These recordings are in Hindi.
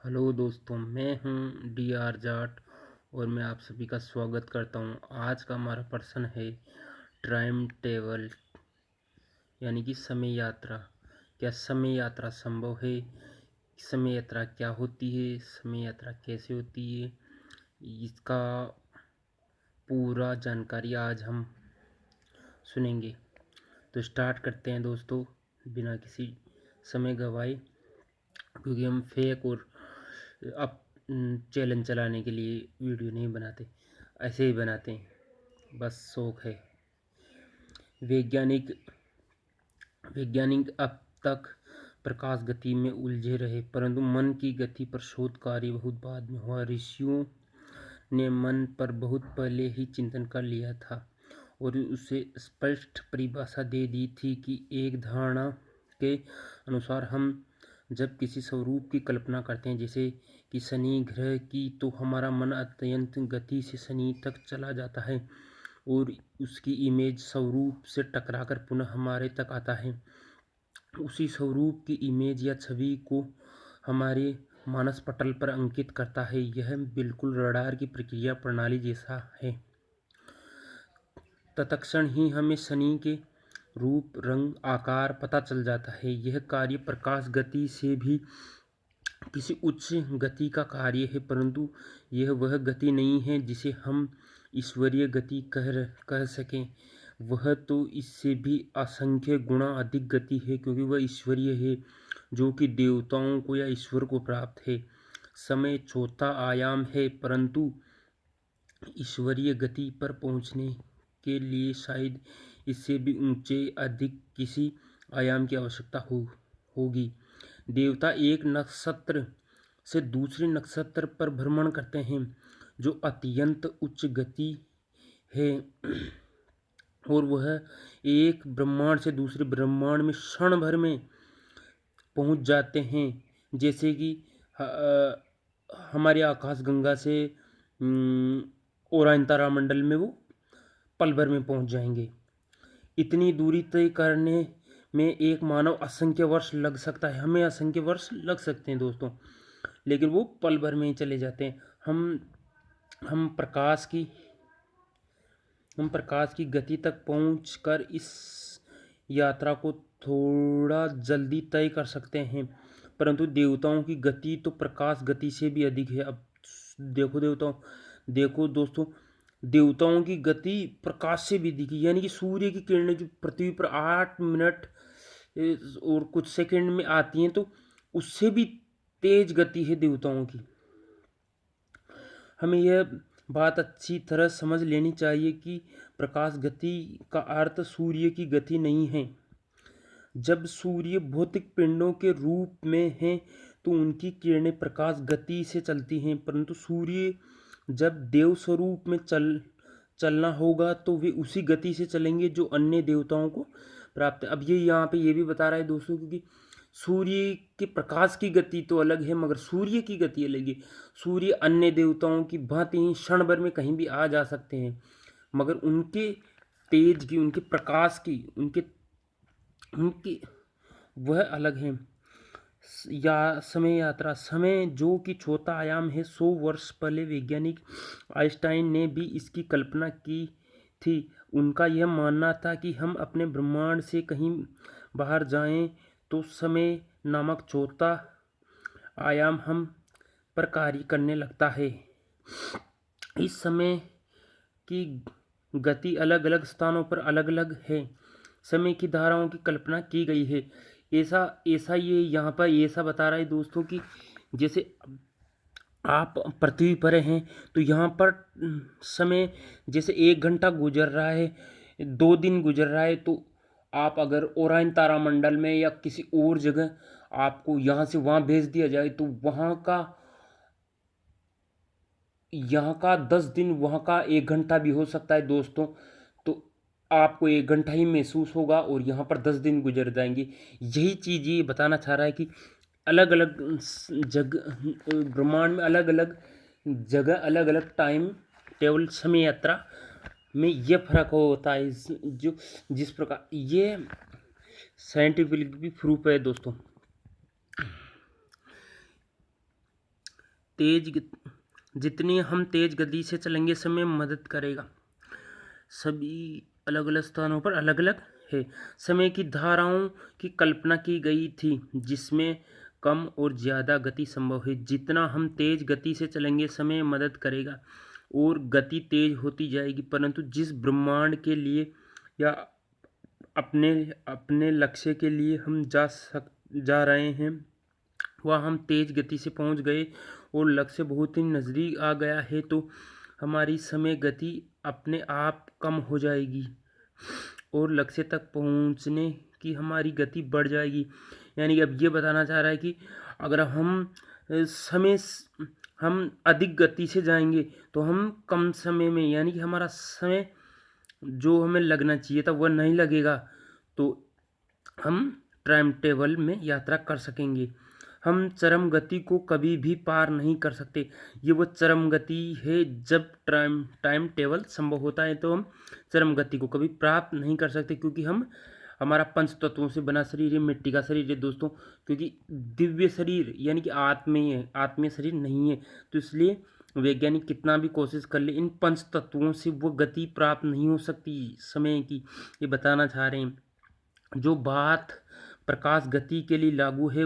हेलो दोस्तों, मैं हूं डी आर जाट और मैं आप सभी का स्वागत करता हूं। आज का हमारा प्रश्न है टाइम ट्रेवल यानी कि समय यात्रा। क्या समय यात्रा संभव है? समय यात्रा क्या होती है? समय यात्रा कैसे होती है? इसका पूरा जानकारी आज हम सुनेंगे। तो स्टार्ट करते हैं दोस्तों, बिना किसी समय गवाए, क्योंकि हम फेक और अब चैलेंज चलाने के लिए वीडियो नहीं बनाते, ऐसे ही बनाते हैं, बस शौक है। वैज्ञानिक वैज्ञानिक अब तक प्रकाश गति में उलझे रहे, परंतु मन की गति पर शोध कार्य बहुत बाद में हुआ। ऋषियों ने मन पर बहुत पहले ही चिंतन कर लिया था और उसे स्पष्ट परिभाषा दे दी थी कि एक धारणा के अनुसार हम जब किसी स्वरूप की कल्पना करते हैं, जैसे कि शनि ग्रह की, तो हमारा मन अत्यंत गति से शनि तक चला जाता है और उसकी इमेज स्वरूप से टकराकर पुनः हमारे तक आता है। उसी स्वरूप की इमेज या छवि को हमारे मानस पटल पर अंकित करता है। यह बिल्कुल रडार की प्रक्रिया प्रणाली जैसा है। तत्क्षण ही हमें शनि के रूप, रंग, आकार पता चल जाता है। यह कार्य प्रकाश गति से भी किसी उच्च गति का कार्य है, परंतु यह वह गति नहीं है जिसे हम ईश्वरीय गति कह सकें। वह तो इससे भी असंख्य गुणा अधिक गति है, क्योंकि वह ईश्वरीय है, जो कि देवताओं को या ईश्वर को प्राप्त है। समय चौथा आयाम है, परंतु ईश्वरीय गति पर पहुंचने के लिए शायद इससे भी ऊंचे अधिक किसी आयाम की आवश्यकता होगी। देवता एक नक्षत्र से दूसरे नक्षत्र पर भ्रमण करते हैं, जो अत्यंत उच्च गति है, और वह एक ब्रह्मांड से दूसरे ब्रह्मांड में क्षण भर में पहुंच जाते हैं। जैसे कि हमारे आकाश गंगा से ओरायन तारामंडल में वो पल भर में पहुंच जाएंगे। इतनी दूरी तय करने में एक मानव असंख्य वर्ष लग सकता है, हमें असंख्य वर्ष लग सकते हैं दोस्तों, लेकिन वो पल भर में ही चले जाते हैं। हम प्रकाश की गति तक पहुंचकर इस यात्रा को थोड़ा जल्दी तय कर सकते हैं, परंतु देवताओं की गति तो प्रकाश गति से भी अधिक है। अब देखो दोस्तों, देवताओं की गति प्रकाश से भी दिखी, यानी कि सूर्य की किरणें जो पृथ्वी पर 8 मिनट और कुछ सेकंड में आती हैं, तो उससे भी तेज गति है देवताओं की। हमें यह बात अच्छी तरह समझ लेनी चाहिए कि प्रकाश गति का अर्थ सूर्य की गति नहीं है। जब सूर्य भौतिक पिंडों के रूप में हैं, तो उनकी किरणें प्रकाश गति से चलती हैं, परंतु सूर्य जब देव स्वरूप में चलना होगा तो वे उसी गति से चलेंगे जो अन्य देवताओं को प्राप्त है। अब ये यहाँ पे ये भी बता रहा है दोस्तों, क्योंकि सूर्य के प्रकाश की गति तो अलग है, मगर सूर्य की गति अलग है। सूर्य अन्य देवताओं की भांति ही क्षण भर में कहीं भी आ जा सकते हैं, मगर उनके तेज की, उनके प्रकाश की, उनकी वह अलग है। समय यात्रा, समय जो कि चौथा आयाम है, 100 वर्ष पहले वैज्ञानिक आइंस्टाइन ने भी इसकी कल्पना की थी। उनका यह मानना था कि हम अपने ब्रह्मांड से कहीं बाहर जाएं तो समय नामक चौथा आयाम हम पर कार्य करने लगता है। इस समय की गति अलग अलग स्थानों पर अलग अलग है। समय की धाराओं की कल्पना की गई है। ऐसा ये यहाँ पर ऐसा बता रहा है दोस्तों कि जैसे आप पृथ्वी पर हैं, तो यहाँ पर समय जैसे 1 घंटा गुजर रहा है, 2 दिन गुजर रहा है, तो आप अगर ओराइन तारामंडल में या किसी और जगह आपको यहाँ से वहाँ भेज दिया जाए, तो यहाँ का 10 दिन, वहाँ का 1 घंटा भी हो सकता है दोस्तों। तो आपको 1 घंटा ही महसूस होगा और यहाँ पर 10 दिन गुजर जाएंगे। यही चीज़ ये बताना चाह रहा है कि अलग अलग जगह ब्रह्मांड में अलग अलग जगह अलग अलग टाइम टेबल समय यात्रा में यह फर्क होता है। जो जिस प्रकार ये साइंटिफिक भी प्रूफ है दोस्तों। जितनी हम तेज गति से चलेंगे समय मदद करेगा। सभी अलग अलग स्थानों पर अलग अलग है। समय की धाराओं की कल्पना की गई थी जिसमें कम और ज़्यादा गति संभव है। जितना हम तेज गति से चलेंगे समय मदद करेगा और गति तेज होती जाएगी, परंतु जिस ब्रह्मांड के लिए या अपने अपने लक्ष्य के लिए हम जा रहे हैं वह हम तेज गति से पहुंच गए और लक्ष्य बहुत ही नज़दीक आ गया है, तो हमारी समय गति अपने आप कम हो जाएगी और लक्ष्य तक पहुंचने की हमारी गति बढ़ जाएगी। यानी कि अब ये बताना चाह रहा है कि अगर हम अधिक गति से जाएंगे तो हम कम समय में, यानी कि हमारा समय जो हमें लगना चाहिए था वह नहीं लगेगा, तो हम टाइम टेबल में यात्रा कर सकेंगे। हम चरम गति को कभी भी पार नहीं कर सकते। ये वो चरम गति है जब टाइम टेबल संभव होता है, तो हम चरम गति को कभी प्राप्त नहीं कर सकते, क्योंकि हमारा पंच तत्वों से बना शरीर है, मिट्टी का शरीर है दोस्तों, क्योंकि दिव्य शरीर यानी कि आत्मीय शरीर नहीं है। तो इसलिए वैज्ञानिक कितना भी कोशिश कर ले, इन पंच तत्वों से वो गति प्राप्त नहीं हो सकती समय की। ये बताना चाह रहे हैं। जो बात प्रकाश गति के लिए लागू है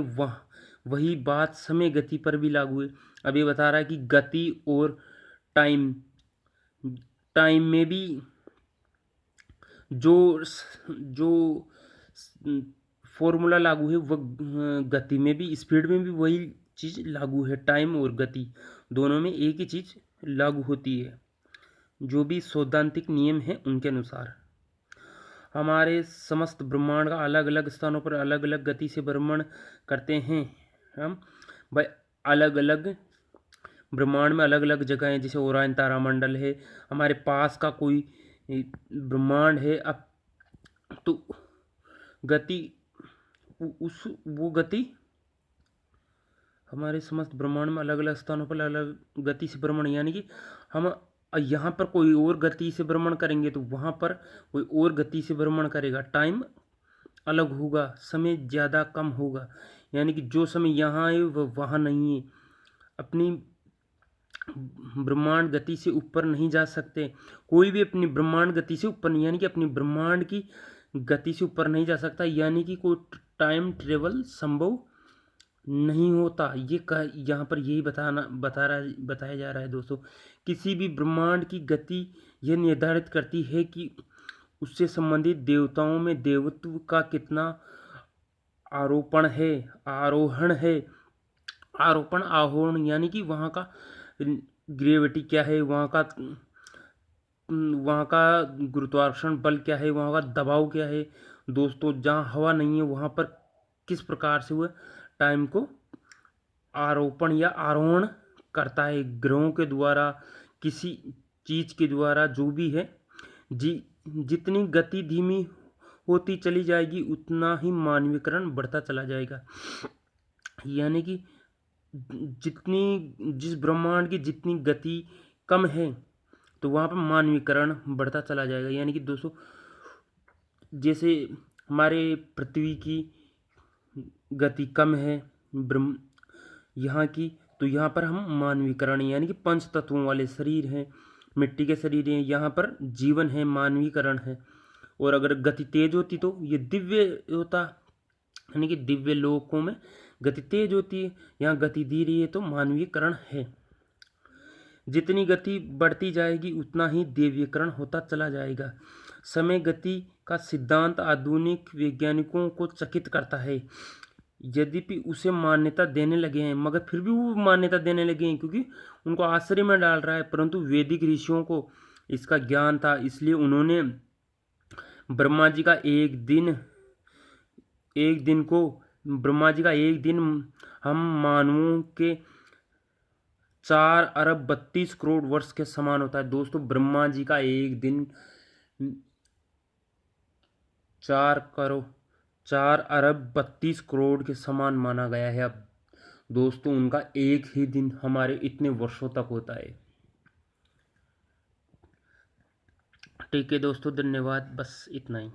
वही बात समय गति पर भी लागू है। अब ये बता रहा है कि गति और टाइम में भी जो फॉर्मूला लागू है वह गति में भी, स्पीड में भी वही चीज़ लागू है। टाइम और गति दोनों में एक ही चीज़ लागू होती है, जो भी सैद्धांतिक नियम है उनके अनुसार। हमारे समस्त ब्रह्मांड का अलग अलग स्थानों पर अलग अलग गति से भ्रमण करते हैं हम भाई। अलग अलग ब्रह्मांड में अलग अलग जगह हैं, जैसे ओरायन तारामंडल है, हमारे पास का कोई ब्रह्मांड है। अब तो गति वो गति हमारे समस्त ब्रह्मांड में अलग अलग स्थानों पर अलग गति से भ्रमण, यानी कि हम यहाँ पर कोई और गति से भ्रमण करेंगे तो वहाँ पर कोई और गति से भ्रमण करेगा। टाइम अलग होगा, समय ज़्यादा कम होगा, यानी कि जो समय यहाँ है वह वहाँ नहीं है। अपनी ब्रह्मांड गति से ऊपर नहीं जा सकते, कोई भी अपनी ब्रह्मांड गति से ऊपर नहीं, यानी कि अपनी ब्रह्मांड की गति से ऊपर नहीं जा सकता, यानी कि कोई टाइम ट्रेवल संभव नहीं होता। ये यहाँ पर यही बताया जा रहा है दोस्तों। किसी भी ब्रह्मांड की गति यह निर्धारित करती है कि उससे संबंधित देवताओं में देवत्व का कितना आरोहण है, आरोहण यानी कि वहाँ का ग्रेविटी क्या है, वहाँ का गुरुत्वाकर्षण बल क्या है, वहाँ का दबाव क्या है दोस्तों। जहाँ हवा नहीं है वहाँ पर किस प्रकार से वह टाइम को आरोपण या आरोहण करता है, ग्रहों के द्वारा, किसी चीज़ के द्वारा, जो भी है। जितनी गति धीमी होती चली जाएगी उतना ही मानवीकरण बढ़ता चला जाएगा, यानी कि जिस ब्रह्मांड की जितनी गति कम है तो वहाँ पर मानवीकरण बढ़ता चला जाएगा। यानी कि दोस्तों जैसे हमारे पृथ्वी की गति कम है यहाँ की, तो यहाँ पर हम मानवीकरण यानी कि पंच तत्वों वाले शरीर हैं, मिट्टी के शरीर हैं, यहाँ पर जीवन है, मानवीकरण है। और अगर गति तेज होती तो ये दिव्य होता, यानी कि दिव्य लोकों में गति तेज होती है, यहाँ गति धीरे है तो मानवीकरण है। जितनी गति बढ़ती जाएगी उतना ही देवीकरण होता चला जाएगा। समय गति का सिद्धांत आधुनिक वैज्ञानिकों को चकित करता है, यद्यपि उसे मान्यता देने लगे हैं, मगर फिर भी वो मान्यता देने लगे हैं क्योंकि उनको आश्चर्य में डाल रहा है। परंतु वैदिक ऋषियों को इसका ज्ञान था, इसलिए उन्होंने ब्रह्मा जी का एक दिन हम मानवों के 4 अरब 32 करोड़ वर्ष के समान होता है दोस्तों। ब्रह्मा जी का एक दिन 4 अरब 32 करोड़ के समान माना गया है। अब दोस्तों उनका एक ही दिन हमारे इतने वर्षों तक होता है। ठीक है दोस्तों, धन्यवाद, बस इतना ही।